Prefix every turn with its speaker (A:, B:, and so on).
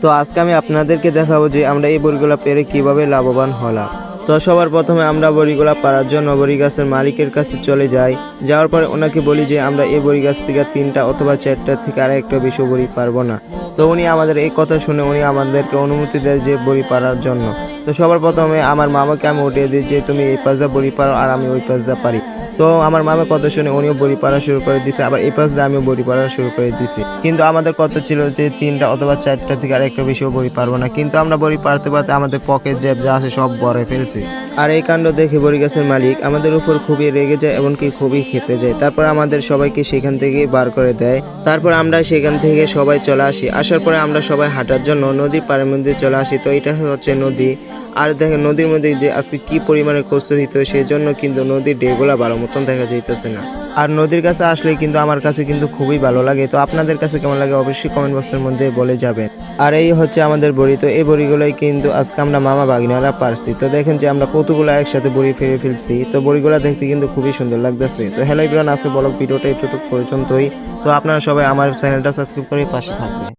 A: তো আজকে আমি আপনাদেরকে দেখাবো যে আমরা এই বড়িগুলো পেরে কিভাবে লাভবান হলাম। তো সবার প্রথমে আমরা বড়িগুলা পাড়ার জন্য বড়ি গাছের মালিকের কাছে চলে যাই। যাওয়ার পরে ওনাকে বলি যে আমরা এই বড়ি গাছ থেকে 3টা অথবা 4টা থেকে আর একটা বেশি বড়ি পারবো না। তো উনি আমাদের এই কথা শুনে উনি আমাদেরকে অনুমতি দেয় যে বড়ি পাড়ার জন্য। তো সবার প্রথমে আমার মামাকে আমি উঠিয়ে দিই যে তুমি এই পাশটা বড়ি পারো আর আমি ওই পাশটা পারি। তো আমার মামা কথা শুনে উনিও বড়ি পাড়া শুরু করে দিছে, আবার এই পাশ দিয়ে আমিও বড়ি পাড়া শুরু করে দিছি। কিন্তু আমাদের কথা ছিল যে 3টা অথবা 4টা থেকে আর একটা বেশিও বড়ি পারবো না, কিন্তু আমরা বড়ি পারতে পারতে আমাদের পকেট জেব যা আছে সব ভরে ফেলছি। আর এই কাণ্ড দেখে বড়ি গাছের মালিক আমাদের উপর খুবই রেগে যায়, এমনকি খুবই ক্ষেপে যায়। তারপর আমাদের সবাইকে সেখান থেকে বার করে দেয়। তারপর আমরা সেখান থেকে সবাই চলে আসি। আসার পরে আমরা সবাই হাঁটার জন্য নদীর পাড়ের মধ্যে চলে আসি। তো এটা হচ্ছে নদী। আর দেখেন নদীর মধ্যে যে আজকে কি পরিমাণে কচুরি হইতো, সেই জন্য কিন্তু নদীর ঢেউগুলা ভালো মতন দেখা যাইতেছে না। আর নদীর কাছে আসলে কিন্তু আমার কাছে কিন্তু খুবই ভালো লাগে। তো আপনাদের কাছে কেমন লাগে অবশ্যই কমেন্ট বক্সের মধ্যে বলে যাবেন। আর এই হচ্ছে আমাদের বড়ি। তো এই বড়িগুলোই কিন্তু আজকে আমরা মামা ভাগিনারা পারছি। তো দেখেন যে আমরা কতগুলো একসাথে বড়ি ফেলে ফেলছি। তো বড়িগুলো দেখতে কিন্তু খুবই সুন্দর লাগতেছে। তো হ্যালো এভরিওয়ান, আজকে ব্লগ ভিডিওটা একটু পর্যন্তই। তো আপনারা সবাই আমার চ্যানেলটা সাবস্ক্রাইব করে পাশে থাকবেন।